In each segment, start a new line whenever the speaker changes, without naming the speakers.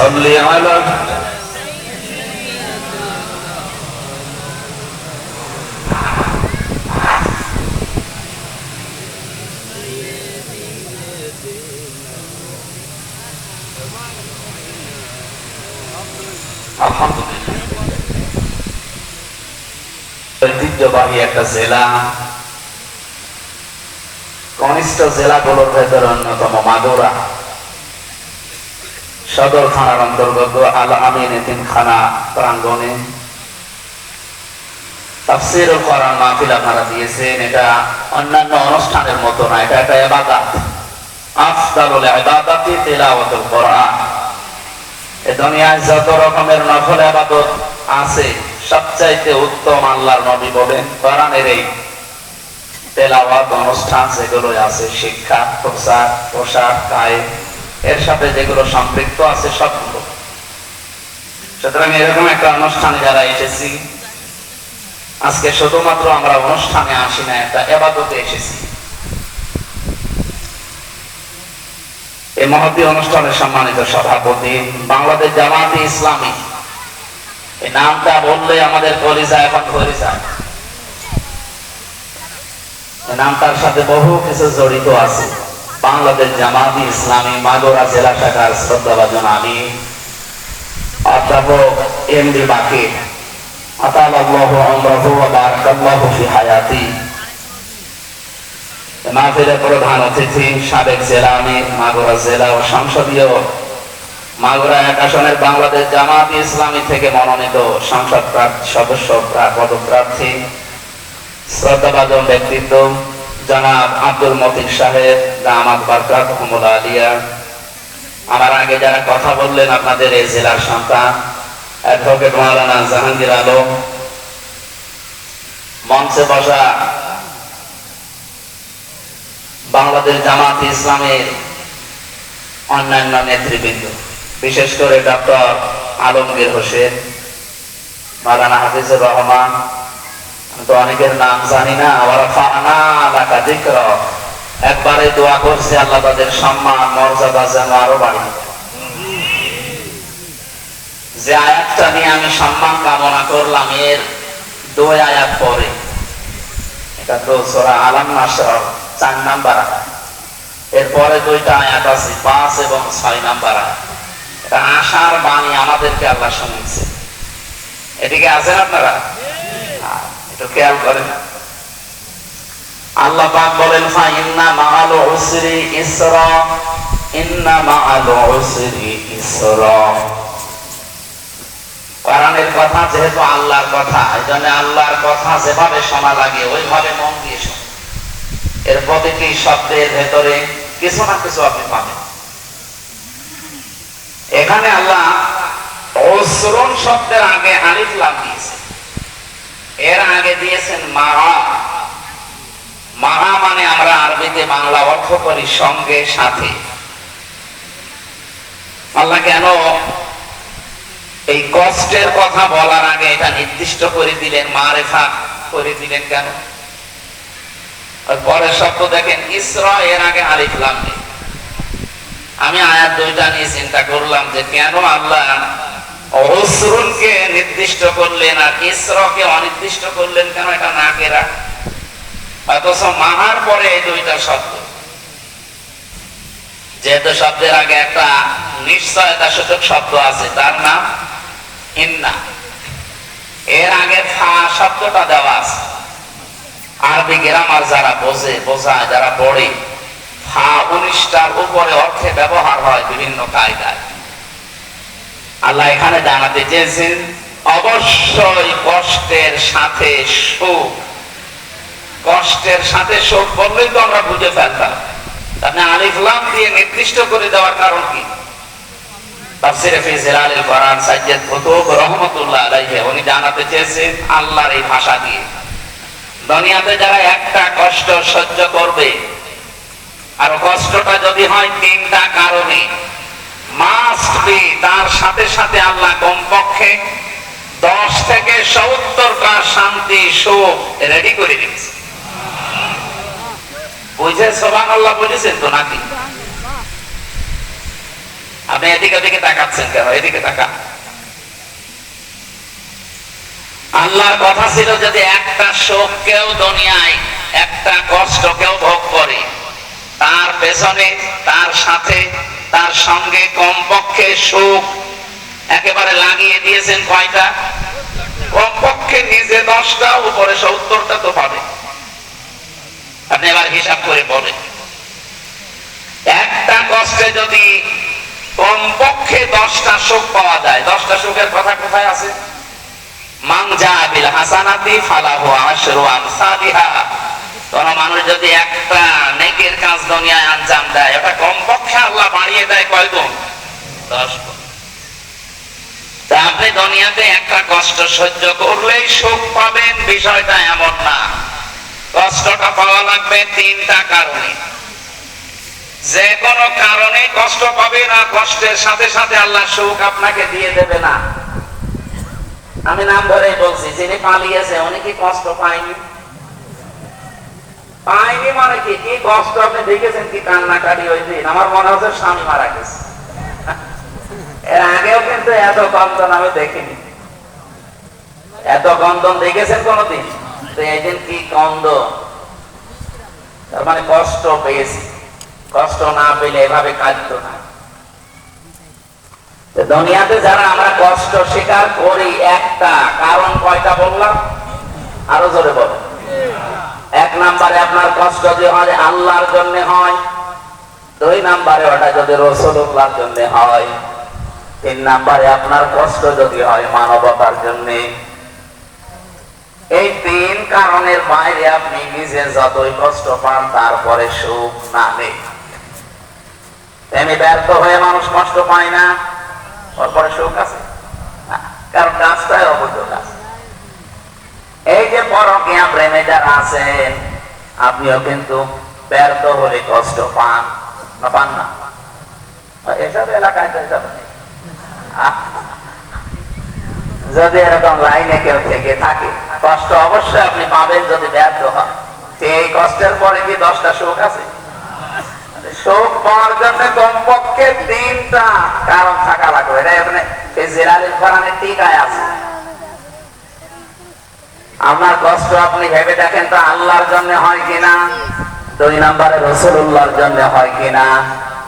صل على ঐতিহ্যবাহী একটা জেলা, কনিষ্ঠ জেলাগুলোর ভেতরে অন্যতম মাগুরা সদর থানার অন্তর্গত আল আমিন এতিমখানা প্রাঙ্গণে তাফসীরুল কোরআন মাহফিল আপনারা দিয়েছেন। এটা অন্যান্য অনুষ্ঠানের মতো না, এটা একটা ইবাদত। আফদালুল ইবাদাতি তিলাওয়াতুল কোরআন। এই দুনিয়ায় যত রকমের নফল ইবাদত আছে সবচাইতে উত্তম আল্লাহর নবী বলেন কোরআনের এই তেলাওয়াত অনুষ্ঠান যেগুলো আছে, শিক্ষা, প্রচার, প্রসার, কায়েম, এর সাথে যেগুলো সম্পৃক্ত আছে সবগুলো। সুতরাং এরকম একটা অনুষ্ঠানে যারা এসেছি, আজকে শুধুমাত্র আমরা অনুষ্ঠানে আসি না, একটা ইবাদতে এসেছি। এই মহতী অনুষ্ঠানের সম্মানিত সভাপতি বাংলাদেশ জামায়াতে ইসলামী, এই নামটা বললে আমাদের কলিজা এখন ভরে যায়। এই নামটার সাথে বহু কিছু জড়িত আছে। বাংলাদেশ জামায়াতে ইসলামী মাগুরা জেলা শাখার শ্রদ্ধাভাজন আমি অধ্যাপক এমডি বাকির আতালাল্লাহু আমরাহু ওয়া বারাকাল্লাহু ফি হায়াতি, মাহফিলের প্রধান অতিথি সাবেক জেলা আমির মাগুরা জেলা ও সংসদীয় মাগুরা 1 আসনের বাংলাদেশ জামায়াতে ইসলামী থেকে মনোনীত সংসদ সদস্য পদপ্রার্থী শ্রদ্ধাভাজন ব্যক্তিত্ব জনাব আব্দুল মতিন সাহেব দামাত বারকাতুহুল আলিয়া, আমার আগে যারা কথা বললেন আপনাদের এই জেলার সন্তান অ্যাডভোকেট মাওলানা জাহাঙ্গীর আলম, মঞ্চে বসা বাংলাদেশ জামায়াতে ইসলামের অন্যান্য নেতৃবৃন্দ, বিশেষ করে ডক্টর আলমগীর হোসেন, মাওলানা হাফিজুর রহমান, তো অনেকের নাম জানি না, একবারে দোয়া করছে আল্লাহ তাদের সম্মান মর্যাদা যেন আরো বাড়ি। যে আয়াতটা নিয়ে আমি সম্মান কামনা করলাম এর 2 আয়াত পরে, এটা তো সূরা আলাম নাসর 4 নাম্বার আয়াত, এরপরে 2টা আয়াত আছে 5 এবং 6 নাম্বার আয়াত। এটা আশার বাণী আমাদেরকে আল্লাহ শুনিয়েছে। এদিকে আছেন আপনারা? একটু খেয়াল করেন। আল্লাহ পাক বলেন ফাইন্না মাআল উসরি ইসরা, ইন্না মাআল উসরি ইসরা। কোরআনের কথা যেহেতু আল্লাহর কথা, এইজন্য আল্লাহর কথা যেভাবে শোনা লাগে ওইভাবে মন দিয়ে শুনুন। এর প্রতিটি শব্দের ভেতরে কিছু না কিছু আপনি পাবেন। এখানে আল্লাহ উসরুন শব্দের আগে আলিফ লাম দিয়েছে, এর আগে দিয়েছেন মাহা। মাহা মানে আমরা আরবিতে বাংলা অর্থ করি সঙ্গে সাথে। আল্লাহ কেন এই কষ্টের কথা বলার আগে এটা নির্দিষ্ট করে দিলেন, মারেফা করে দিলেন কেন? পরের শব্দ দেখেন ইসরা, এর আগে আলিফ লাম নেই। আমি আয়াত 2টা নিয়ে চিন্তা করলাম যে কেন আল্লাহ উসরুনকে নির্দিষ্ট করলেন আর ইসরাকে অনির্দিষ্ট করলেন কেন, এটা না কেরা। অথচ মাহার পরে এই 2টা শব্দ, যেহেতু শব্দের আগে একটা নিশ্চয়তা সূচক শব্দ আছে তার নাম ইন্না, এর আগে ফা শব্দটা দেওয়া আছে। আরবি গ্রামার যারা বোঝায় যারা পড়ে, ফা 19টার উপরে অর্থে ব্যবহার হয় বিভিন্ন কায়দায়। আল্লাহ এখানে জানাতে চেয়েছেন অবশ্যই কষ্টের সাথে সুখ। কষ্টের সাথে সুখ বললেই তো আমরা বুঝে ফেলতাম, তাহলে আলিফ লাম দিয়ে নির্দিষ্ট করে দেওয়ার কারণ কি? তাফসীরে ফি জিলালিল কোরআন সাইয়্যিদ কুতুব রাহমাতুল্লাহ আলাইহি উনি জানাতে চেয়েছেন আল্লাহর এই ভাষা দিয়ে দুনিয়াতে যারা একটা কষ্ট সহ্য করবে, আর কষ্টটা যদি হয় 3টা কারণে, মাস্ট বি তার সাথে সাথে আল্লাহ কমপক্ষে 10 থেকে 70টা শান্তি সুখ রেডি করে দিয়েছে। বুঝে সুবহানাল্লাহ বলেছেন তো নাকি? আপনি এদিকে ওদিকে তাকাচ্ছেন কেন? এদিকে তাকান। আল্লাহর কথা ছিল যদি একটা শোক কেউ দুনিয়ায়, একটা কষ্ট কেউ ভোগ করে, তার পেছনে, তার সাথে, তার সঙ্গে কমপক্ষে সুখ একেবারে লাগিয়ে দিয়েছেন কয়টা? কমপক্ষে নিজে 10টা, উপরে 70টা তো পাবে। আপনি এবার হিসাব করে বলেন, একটা কষ্টে যদি কমপক্ষে 10টা সুখ পাওয়া যায়, 10টা সুখের কথা কোথায় আছে? মান জা বিল হাসানাতি ফালাহু আশরু আমসালিহা। কোন মানুষ যদি একটা নেকের কাজ দুনিয়ায় আঞ্জাম দেয়, এটা কমপক্ষে আল্লাহ বাড়িয়ে দেয় কয় গুণ? 10 গুণ। তা আপনি দুনিয়াতে একটা কষ্ট সহ্য করলেই সুখ পাবেন, বিষয়টা এমন না। কষ্টটা পাওয়া লাগবে 3টা কারণে। যে কোনো কারণে কষ্ট পাবে না, কষ্টের সাথে সাথে আল্লাহ সুখ আপনাকে দিয়ে দেবে না। আমি নাম ধরেই বলছি, যিনি পালিয়েছে উনি কি কষ্ট পায়নি? পায়নি মানে কি? কি কষ্ট আপনি দেখেছেন? কি কান্নাকাটি ওই দিন? আমার মনে হচ্ছে স্বামী মারা গেছে। এর আগেও কিন্তু এত কন্দন আমি দেখিনি। এত কন্দন দেখেছেন কোনদিন? তো এই দিন কি কন্দন! তার মানে কষ্ট পেয়েছি। কষ্ট না পেলে এভাবে কাঁদতো না। দুনিয়াতে যারা আমরা কষ্ট স্বীকার করি, একটা কারণ কয়টা বললাম? আরো জোরে বল। 1 নম্বরে আপনার কষ্ট যদি হয় আল্লাহর জন্য হয়, 2 নম্বরে ওটা যদি রাসূলুল্লাহর জন্য হয়, 3 নম্বরে আপনার কষ্ট যদি হয় মানবতার জন্য। এই 3 কারণের বাইরে আপনি নিজে যতই কষ্ট পান, তারপরে সুখ না নেই। এমনি ব্যর্থ হয়ে মানুষ কষ্ট পায় না, তারপরে সুখ আছে? কারণ কাজটাই অবৈধ কাজ। এই যে পরকীয়া প্রেমে যারা আছেন, আপনিও কিন্তু ব্যর্থ হলে কষ্ট পান না? পান না? এসব এলাকায় তো এসব নেই। যদি এরকম লাইনে কেউ থেকে থাকে, কষ্ট অবশ্যই আপনি পাবেন যদি ব্যর্থ হন। এই কষ্টের পরে কি 10টা সুখ আছে? সুখ পাওয়ার জন্য কমপক্ষে 3টা কারণ থাকা লাগবে। এটা এখানে ফিজিরালিল কোরআনের টিকায় আছে। আপনার কষ্ট আপনি ভেবে দেখেন তো আল্লাহর জন্য হয় কিনা, 2 নম্বরে রাসূলুল্লাহর জন্য হয় কিনা,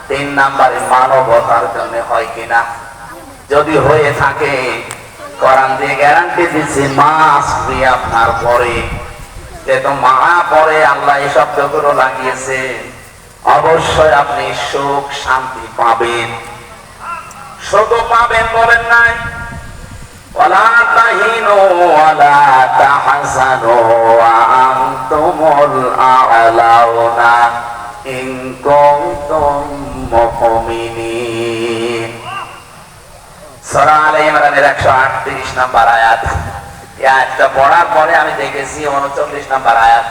3 নম্বরে মানবতার জন্য হয় কিনা। যদি হয়ে থাকে, কোরআন দিয়ে গ্যারান্টি দিচ্ছি মাস দিয়ে আপনার পরে, যেহেতু মা পরে আল্লাহ এই শব্দগুলো লাগিয়েছে, অবশ্যই আপনি সুখ শান্তি পাবেন। শুধু পাবেন বলেন নাই, ওয়ালা তাহিনু ওয়ালা তাহজানু ওয়া আনতুমুল আ'লাউনা ইন কুনতুম মুমিনিন। সূরা আলে ইমরানের 138 নম্বর আয়াত। এই আয়াতটা পড়ার পরে আমি দেখেছি 39 নম্বর আয়াত।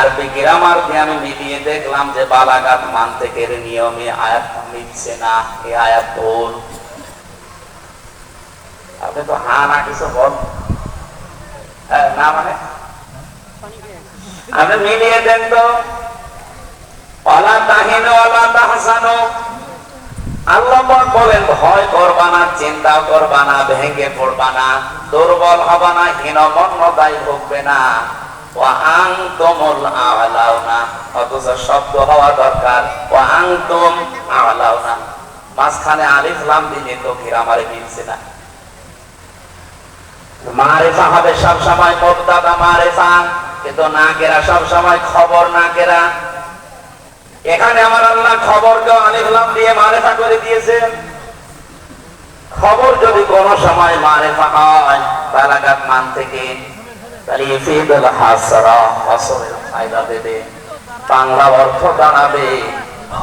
আরবি গ্রামার দিয়ে আমি মিলিয়ে দেখলাম যে বালাগাত মানতিকের নিয়মে আয়াত মিলছে না। এই আয়াত ভুল। আপনি তো হা না কিছু বল না, মানে আপনি মিলিয়ে দেন তো। ওয়ালা তাহিনু ওয়ালা তাহজানু, আল্লাহ পাক বলেন ভয় করবা না, চিন্তা করবা না, ভেঙে পড়বা না, দুর্বল হবা না, হীনমন্যতায় ভুগবে না। ওয়া আনতুমুল আ'লাউনা, অথচ শব্দ হওয়া দরকার ওয়া আনতুম আ'লাউনা। মাঝখানে আলিফ লাম দিলে তো গ্রামারে মিলছে না। মারিফা হবে সব সময় মুবতাদা মারিফা, কিন্তু নাকেরা সব সময় খবর নাকেরা। এখানে আমার আল্লাহ খবরকে আলিফ লাম দিয়ে মারিফা করে দিয়েছেন। খবর যদি কোন সময় মারিফা হয় বালাগাত মান থেকে, তাহলে ইফিদুল হাসরা, হাসরের ফায়দা দেবে, বাংলা অর্থ দাঁড়াবে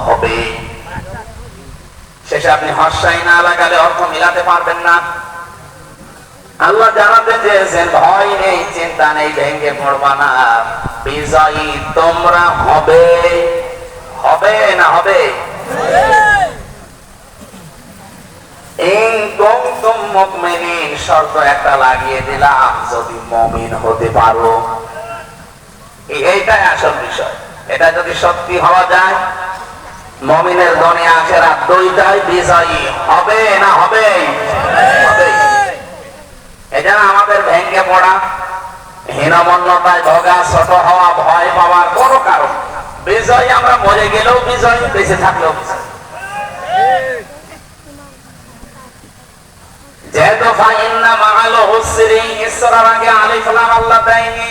হবে। শেষে আপনি হর্ষাই না লাগালে অর্থ মিলাতে পারবেন না। আল্লাহ জানাতে চেয়েছেন ভয় নেই, চিন্তা নেই, ভেঙে পড়বা না, বিজয়ী তোমরা হবে। হবে না হবে? ইন কুনতুম মুমিনিন, শর্ত একটা লাগিয়ে দিলাম, যদি মুমিন হতে পারো। এইটাই আসল বিষয়। এটা যদি সত্যি হওয়া যায়, মুমিনের দুনিয়া আখিরাত দুইটাই বিজয়ী হবে না হবে? হবে। এজন্য আমাদের ভেঙে পড়া, হীনমন্যতায় ভোগা, ছোট হওয়া, ভয় পাওয়ার কোনো কারণ। বিজয়ী আমরা মরে গেলেও বিজয়ী, বেঁচে থাকলেও বিজয়ী। যেহেতু ফাইন্না মাআল উসরি, ইসরার আগে আলিফ লাম আল্লাহ দেয়নি।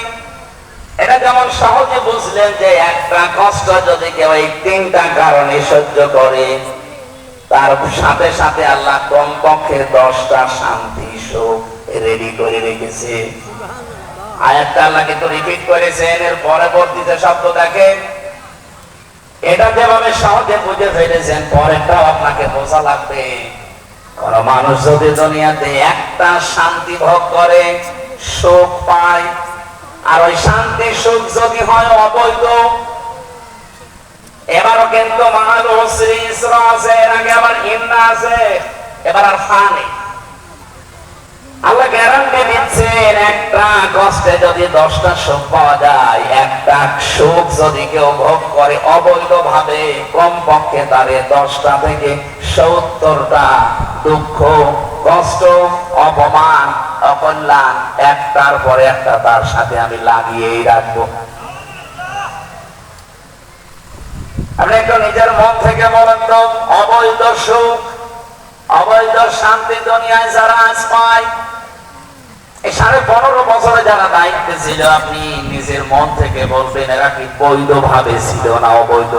এটা যেমন সহজে বুঝলেন যে একটা কষ্ট যদি কেউ এই তিনটা কারণে সহ্য করে, তার সাথে সাথে আল্লাহ কমপক্ষে 10টা শান্তি সুখ রেডি করে রেখেছে। আয়াতটা আল্লাহ কিন্তু রিপিট করেছেন। এর পরবর্তীতে শব্দ দেখেন, এটা যেভাবে সহজে বুঝে ফেলেছেন, পরেরটাও আপনাকে বোঝা লাগবে। কোন মানুষ যদি দুনিয়াতে একটা শান্তি ভোগ করে, সুখ পায়, আর ওই শান্তি সুখ যদি হয় অবৈধ, এবারও কিন্তু মাআল উসরি ইসরা আছে, এর আগে আবার ইন্না আছে, এবার আর ফা নেই। আল্লাহ গ্যারান্টি দিচ্ছেন, একটা কষ্টে যদি 10টা সুখ পাওয়া যায়, একটা সুখ যদি কেউ ভোগ করে অবৈধ ভাবে, কমপক্ষে তারে 10টা থেকে 70টা দুঃখ, কষ্ট, অপমান, অকল্যাণ একটার পরে একটা তার সাথে আমি লাগিয়েই রাখবো। আপনি একটু নিজের মন থেকে বলেন তো, অবৈধ সুখ, অবৈধ শান্তি দুনিয়ায় যারা আজ পায়, এই 15.5 বছরে যারা দায়িত্বে ছিল, আপনি নিজের মন থেকে বলবেন এরা কি বৈধ ভাবে ছিল না অবৈধ?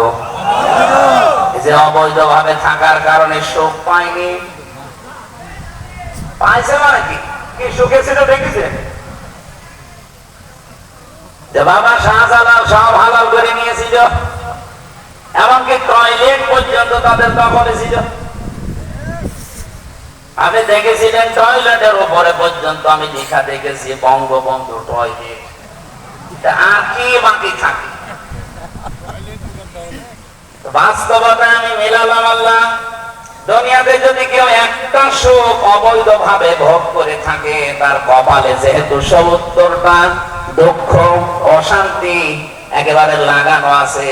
যে অবৈধ ভাবে থাকার কারণে সুখ পায়নি, পাইছে মানে কি? কি সুখে ছিল দেখেছেন? যে বাবা শাহজালাল সব হালাল করে নিয়েছিল, এমনকি টয়লেট পর্যন্ত তাদের দখলে ছিল। আপনি দেখেছিলেন টয়লেটের উপরে পর্যন্ত আমি লেখা দেখেছি বঙ্গবন্ধু টয়লেট। আর কি বাকি থাকে? বাস্তবতা আমি মেলালাম। আল্লাহ দুনিয়াতে যদি কেউ একটা সুখ অবৈধ ভাবে ভোগ করে থাকে, তার কপালে যেহেতু 70টা দুঃখ, অশান্তি একেবারে লাগানো আছে।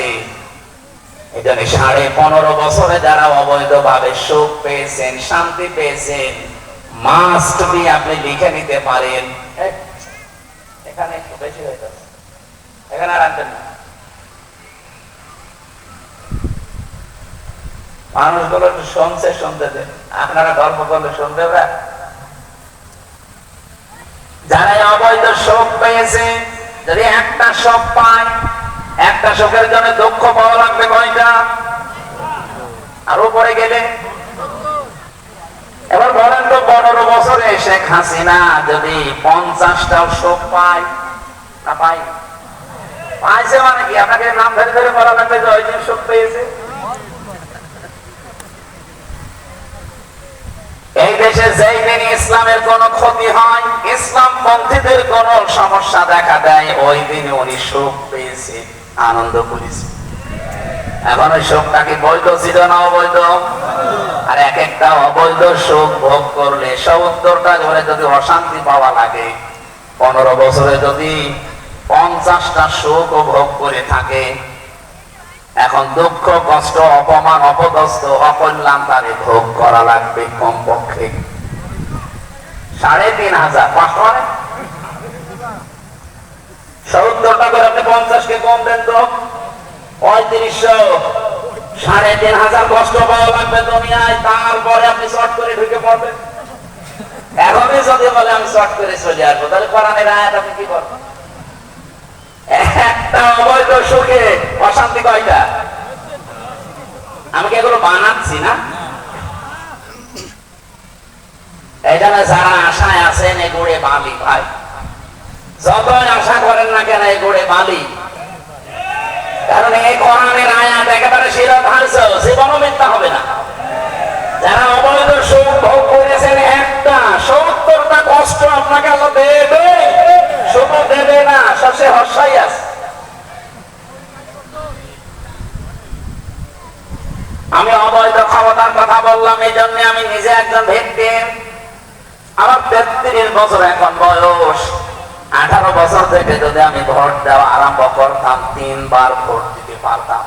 এই জন্য 15.5 বছরে যারা অবৈধ ভাবে সুখ পেয়েছেন, শান্তি পেয়েছেন, মাস্ট বি আপনি লিখে নিতে পারেন। এখানে একটু বেশি হয়ে যাচ্ছে, এখানে আর আনবেন না। মানুষগুলো একটু শুনছে, শুনতে দেন। আপনারা গল্প করলে শুনতে পারেন। যারা অবৈধ সুখ পেয়েছে, যদি একটা সুখ পায়, একটা সুখের জন্য দুঃখ পাওয়া লাগবে কয়টা? আর উপরে গেলে এবার বলেন তো, 15 বছরে শেখ হাসিনা যদি 50টাও সুখ পায় না পাই? পাইছে মানে কি? আপনাকে নাম ধরে ধরে বলা লাগবে যে ওই দিন সুখ পেয়েছে। এই দেশে যেই দিন ইসলামের কোন ক্ষতি হয়, ইসলাম পন্থীদের কোন সমস্যা দেখা দেয়, ওই দিন উনি সুখ পেয়েছে, আনন্দ করেছে। এখন ওই সুখটা কি বৈধ ছিল না অবৈধ? আর এক একটা অবৈধ সুখ ভোগ করলে 70টা ধরে যদি অশান্তি পাওয়া লাগে, 15 বছরে যদি 50টা সুখ ভোগ করে থাকে, এখন দুঃখ, কষ্ট, অপমান, অপদস্থ, অকল্যাণ তারে ভোগ করা লাগবে কমপক্ষে 3500। 70টা করে আপনি 50কে কম দেন তো 3500। 3500 কষ্ট পাওয়া লাগবে দুনিয়ায়, তারপরে আপনি শর্ট করে ঢুকে পড়বেন। এখনই যদি বলে আমি শর্ট করে চলে আসবো, তাহলে কোরআনের আয়াত আপনি কি করবেন? একটা অবৈধ সুখে অশান্তি কয়টা? আমি কি এগুলো বানাচ্ছি না? এই জন্য যারা আশায় আছেন, এই গুড়ে বালি ভাই, যতই আশা করেন না কেন, এই গুড়ে বালি। কারণ এই কোরআনের আয়াত একেবারে শিরোধার্য, জীবনও মিথ্যা হবে না। যারা অবৈধ সুখ ভোগ করেছেন, একটা 70টা কষ্ট আপনাকে আল্লাহ দেবে, শুধু দেবে না, সে হর্ষাই আছে। আমি অবৈধ ক্ষমতার কথা বললাম, এই জন্য আমি নিজে একজন ভিকটিম। আমার 33 বছর এখন বয়স। 18 বছর থেকে যদি আমি ভোট দেওয়া আরম্ভ করতাম, 3 বার ভোট দিতে পারতাম।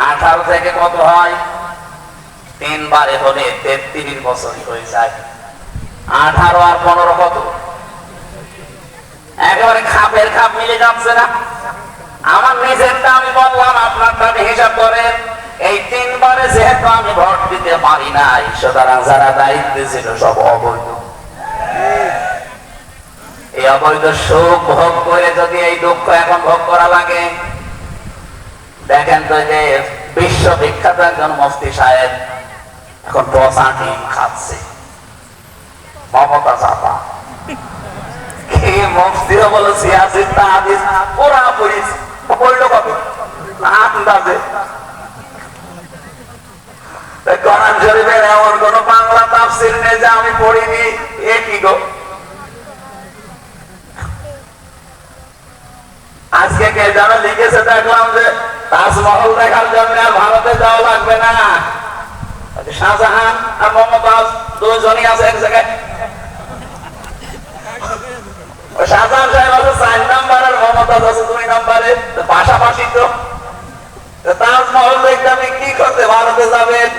18 থেকে কত হয়? 3 বারে হলে 33 বছরই হয়ে যায়। 18 আর 15 কত? একেবারে খাপের খাপ মিলে যাচ্ছে না। আমার নিজেরটা আমি বললাম, আপনারটা হিসাব করেন। এই 3 বারে যেহেতু আমি ভোট দিতে পারি নাই, সুতরাং যারা দায়িত্বে ছিল সব অবৈধ। এই অবৈধ সুখ ভোগ করে যদি এই দুঃখ এখন ভোগ করা লাগে, দেখেন তো যে বিশ্ববিখ্যাত একজন মুফতি সাহেব এখন পচা ডিম খাচ্ছে, মমতা চাপা। কি মুফতিও বলো সিয়াসির তাহাদিস ওরা পড়িস পড়লো কত আন্দাজে। কোরআন শরীফের এমন কোন বাংলা তাফসীর নেই যে আমি পড়িনি। এ কি গো, আজকে কে যেন লিখেছে দেখলাম যে তাজমহল দেখার জন্য আর ভারতে যাওয়া লাগবে না। শাহজাহান আর মমতাজ দুইজনই আছে এক জায়গায়। শাহজাহান সাহেব আছে 4 নাম্বার আর মমতাজ আছে 2 নাম্বারে, পাশাপাশি তো। তাজমহল দেখতে আপনি কি করতে ভারতে যাবেন?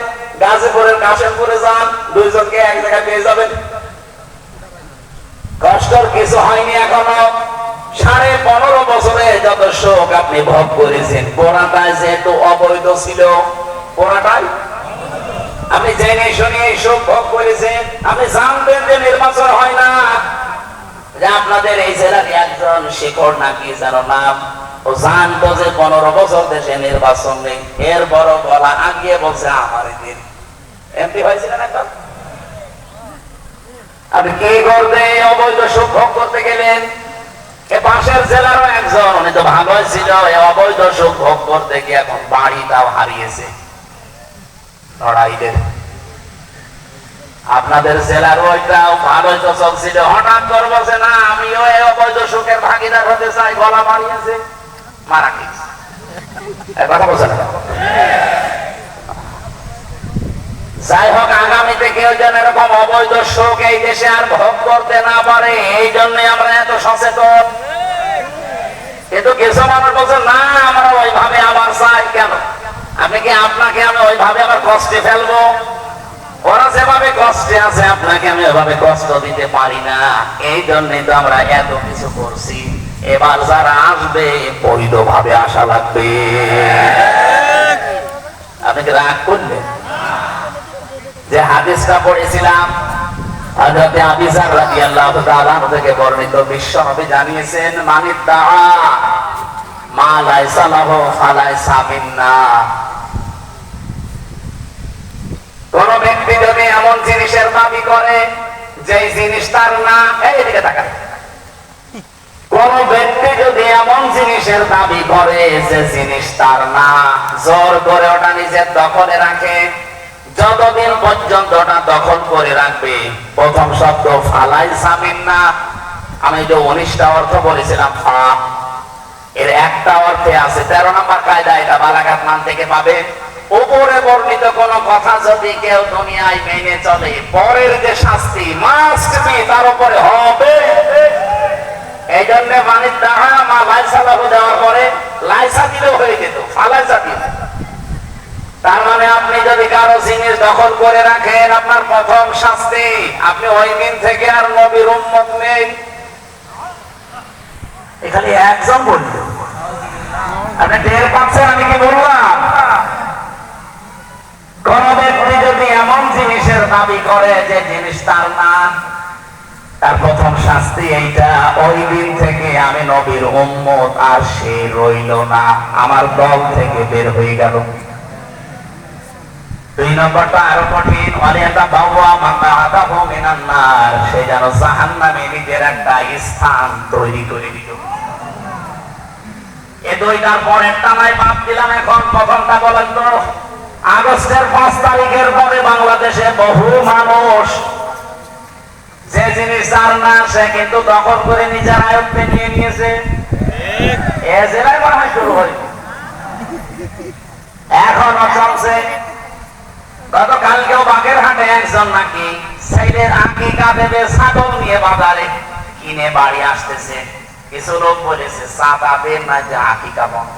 গাজীপুরের কাশিমপুরে যান, দুইজনকে এক জায়গায় পেয়ে যাবেন। কষ্টর কিছু হয়নি এখনো। 15.5 বছরে যত শোক আপনি ভোগ করেছেন, পুরাটাই যেহেতু অবৈধ ছিল, পুরাটাই আপনি জেনে শুনে এই শোক ভোগ করেছেন। আপনি জানতেন যে নির্বাচন হয় না, যে আপনাদের এই জেলার একজন শিখর নাকি যেন নাম, ও জানতো যে 15 বছর দেশে নির্বাচন নেই, এর বড় গলা আগিয়ে বলছে আমার দিন এমপি হয়েছিলেন এখন। আপনি কি করতে অবৈধ সুখ ভোগ করতে গেলেন? পাশের জেলারও একজন, উনি তো ভালোই ছিল, অবৈধ সুখ ভোগ করতে গিয়ে এখন বাড়িটাও হারিয়েছে লড়াইদের। আপনাদের জেলার ওইটাও ভালোই তো চলছিল, হঠাৎ করে বলছে না আমিও এই অবৈধ সুখের ভাগিদার হতে চাই, গলা মারিয়েছে, মারা গেছে। কথা বলছেন? যাই হোক, আগামীতে কেউ যেন এরকম অবৈধ সুখ এই দেশে আর ভোগ করতে না পারে, এই জন্য আমরা এত সচেতন। কিন্তু কিছু মানুষ বলছে না আমরা ওইভাবে আবার চাই। কেন? আপনি কি আপনাকে আমি ওইভাবে আবার কষ্টে ফেলবো? ওরা যেভাবে কষ্টে আছে আপনাকে আমি ওইভাবে কষ্ট দিতে পারি না, এই জন্যই তো আমরা এত কিছু করছি। এবার যারা আসবে বৈধ ভাবে আসা লাগবে। আপনি কি রাগ করলেন? যে হাদিসটা পড়েছিলাম হযরত আবু যর রাদিয়াল্লাহু তাআলা থেকে বর্ণিত, বিশ্বনবী জানিয়েছেন মানিদ্দা মা লাইসা লাহু ফালাইসা মিন্না। কোন ব্যক্তি যদি এমন জিনিসের দাবি করে যে জিনিস তার না, এইদিকে তাকান, কোন ব্যক্তি যদি এমন জিনিসের দাবি করে যে জিনিস তার না, জোর করে ওটা নিজের দখলে রাখে, যতদিন পর্যন্ত ওটা দখল করে রাখবে, প্রথম শব্দ ফালাইসা মিন্না। আমি যে 19টা অর্থ বলেছিলাম ফা, এর একটা অর্থে আছে 13 নম্বর কায়দা, এটা বালাগাত মান থেকে পাবে। উপরে বর্ণিত কোন কথা যদি কেউ দুনিয়ায় মেনে চলে, পরের যে শাস্তি মাস্ট বি তার উপরে হবে। এই জন্য মানিদ্দা মা লাইসা লাহু দেওয়ার পরে লাইসা দিলেও হয়ে যেত, ফালাইসা দিল। তার মানে আপনি যদি কারো জিনিস দখল করে রাখেন, আপনার প্রথম শাস্তি, আপনি ওই দিন থেকে আর নবীর উম্মত নেই। এখানে একজন বলল, আপনি টের পাচ্ছেন আমি কি বললাম? কোন ব্যক্তি যদি এমন জিনিসের দাবি করে যে জিনিস তার না, তার প্রথম শাস্তি এইটা, ওই দিন থেকে আমি নবীর উম্মত আর সে রইল না, আমার দল থেকে বের হয়ে গেল। 2 নম্বরটা আরো কঠিন, ওয়ালিয়াতা বাওয়া মাকাদাহু মিনান নার, সে যেন জাহান্নামে নিজের একটা স্থান তৈরি করে দিল। এই 2টার পরেরটা নাই বাদ দিলাম। এখন প্রথমটা বলেন তো, আগস্টের 5 তারিখের পরে বাংলাদেশে বহু মানুষ যে জিনিস তার না, সে কিন্তু দখল করে নিজের আয়ত্তে নিয়ে নিয়েছে। এ জেলায় মনে হয় শুরু হয়েছে, এখনো চলছে। গতকালকেও বাগেরহাটে একজন নাকি ছেলের আকিকা দেবে ছাগল নিয়ে বাজারে কিনে বাড়ি আসতেছে, কিছু লোক বলেছে চাঁদা দেন না যে আকিকা বন্ধ।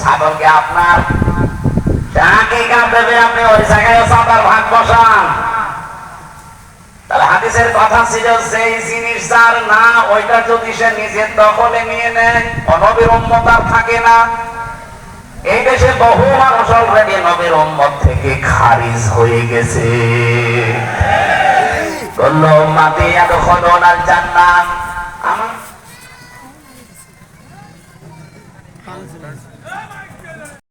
ছাগলকে আপনার যাকে কাপ দেবে আপনি ওই জায়গায় চাঁদার ভাগ বসান। তাহলে হাদিসের কথা ছিল সেই জিনিস যার না ওইটা যদি সে নিজের দখলে নিয়ে নেয় নবীর উম্মত আর থাকে না। এই দেশে বহু মানুষ অলরেডি নবীর উম্মত থেকে খারিজ হয়ে গেছে। কুল্লু উম্মতি ইয়াদখুলুনাল জান্নাহ